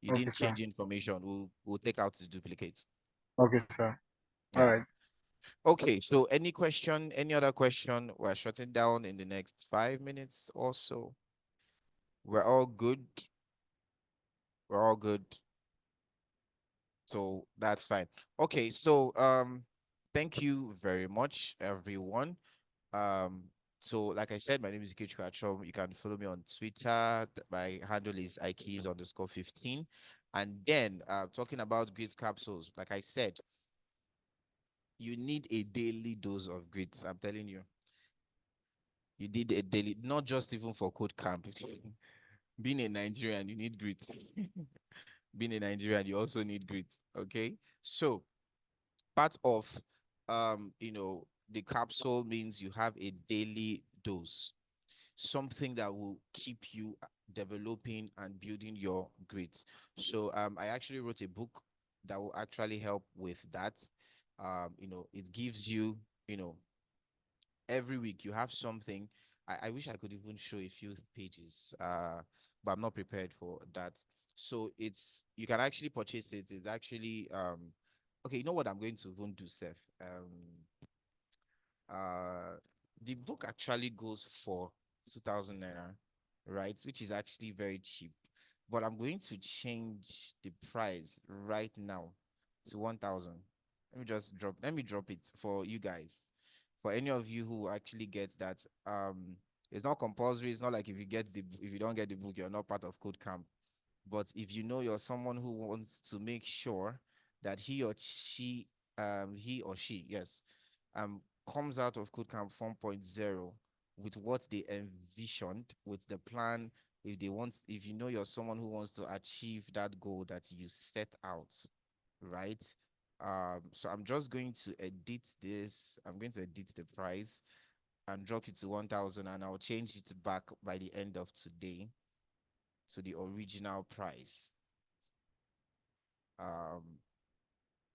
You Okay, didn't sir. change information. We'll take out the duplicates. Okay, sir. All Yeah. right. Okay. So any other question? We're shutting down in the next 5 minutes or so. We're all good. We're all good. So that's fine. Okay. So thank you very much, everyone. Um, so like I said, my name is Ikechu Achom. You can follow me on Twitter. My handle is Ikeys_15. And then talking about grit capsules, like I said, you need a daily dose of grits. I'm telling you, you need a daily, not just even for code camp. Being a Nigerian, you need grits. Being a Nigerian, you also need grits. Okay. So part of the capsule means you have a daily dose, something that will keep you developing and building your grades. So I actually wrote a book that will actually help with that. It gives you, you know, every week you have something. I wish I could even show a few pages, but I'm not prepared for that. So you can actually purchase it. It's actually okay. You know what I'm going to even do, Seth? Uh, the book actually goes for 2,000 naira, right? Which is actually very cheap. But I'm going to change the price right now to 1,000. Let me drop it for you guys. For any of you who actually get that, it's not compulsory. It's not like if you don't get the book, you're not part of KodeCamp. But if you know you're someone who wants to make sure that he or she, yes, comes out of KodeCamp 4.0 with what they envisioned, with the plan, if you know you're someone who wants to achieve that goal that you set out, right? So I'm just going to edit this. I'm going to edit the price and drop it to 1,000, and I'll change it back by the end of today to the original price.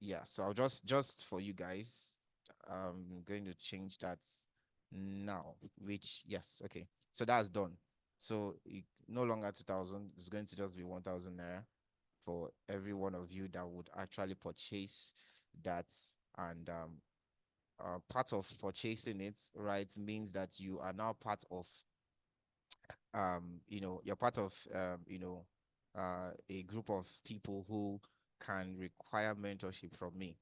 Yeah, so I'll just for you guys, I'm going to change that now, which, yes, okay, so that's done. So no longer 2,000, it's going to just be 1,000 naira for every one of you that would actually purchase that. And part of purchasing it, right, means that you are now part of you're part of a group of people who can require mentorship from me,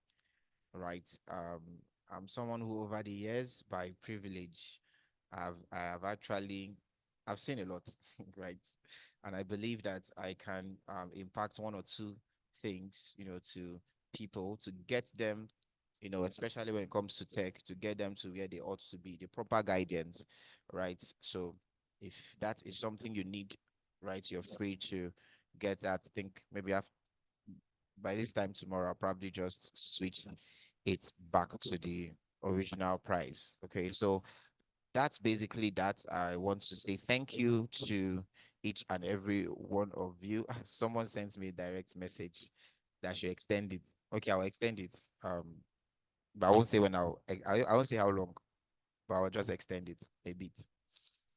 right? I'm someone who over the years, by privilege, I've seen a lot, right? And I believe that I can impact one or two things, to people, to get them, especially when it comes to tech, to get them to where they ought to be, the proper guidance, right? So if that is something you need, right, you're free to get that. I think maybe by this time tomorrow, I'll probably just switch it back to the original price. Okay, so that's basically that. I want to say thank you to each and every one of you. Someone sent me a direct message that I should extend it. Okay, I'll extend it. But I won't say when I won't say how long, but I'll just extend it a bit.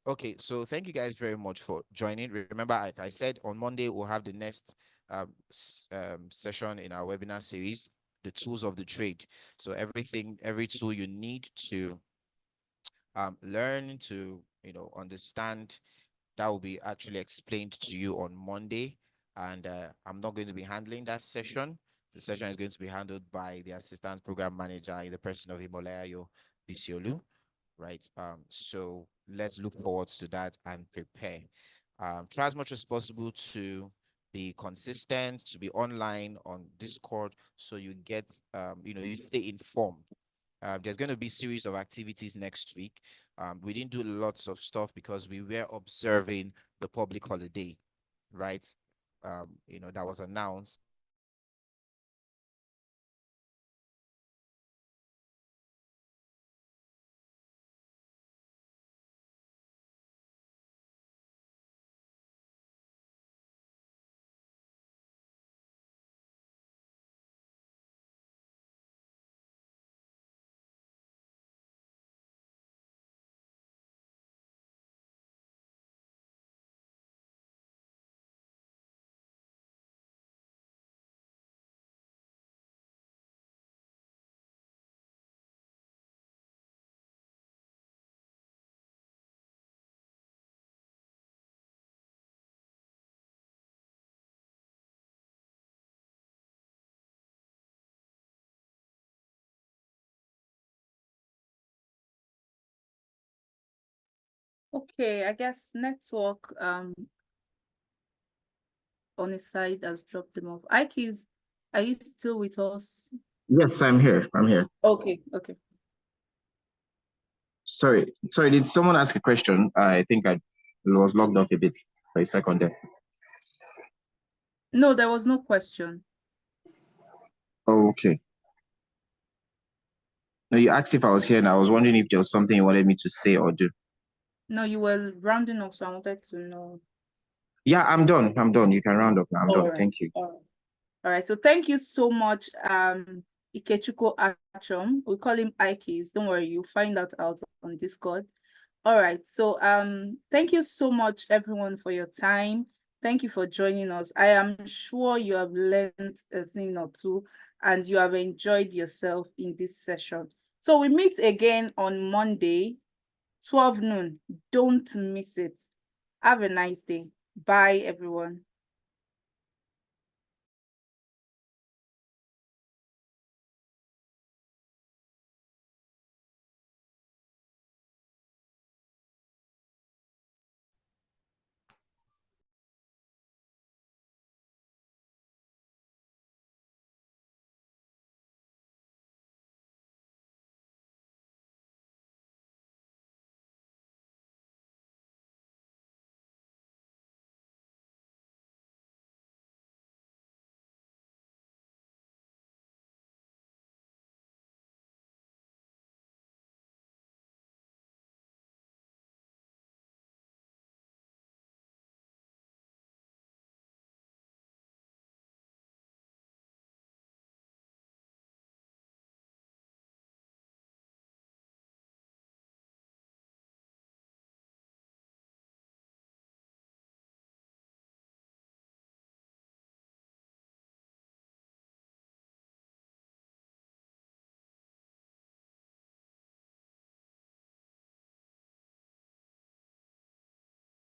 Okay, so thank you guys very much for joining. Remember, like I said, on Monday we'll have the next session in our webinar series, the tools of the trade. So every tool you need to learn to understand, that will be actually explained to you on Monday. And I'm not going to be handling that session. The session is going to be handled by the assistant program manager in the person of Imolayo Bisiolu, right? So let's look forward to that and prepare. Try as much as possible to be consistent, to be online on Discord, so you get, you stay informed. There's going to be series of activities next week. We didn't do lots of stuff because we were observing the public holiday, right? That was announced. Okay, I guess network on his side has dropped him off. Ikes, are you still with us? Yes, I'm here. I'm here. Okay. Sorry. Did someone ask a question? I think I was logged off a bit for a second there. No, there was no question. Okay. No, you asked if I was here, and I was wondering if there was something you wanted me to say or do. No, you were rounding up, so I wanted to know. Yeah, I'm done. You can round up now. I'm done. All right. Thank you. All right. So thank you so much, Ikechukwu Achom. We call him Ikes. Don't worry, you'll find that out on Discord. All right. So thank you so much, everyone, for your time. Thank you for joining us. I am sure you have learned a thing or two and you have enjoyed yourself in this session. So we meet again on Monday, 12 noon. Don't miss it. Have a nice day. Bye, everyone.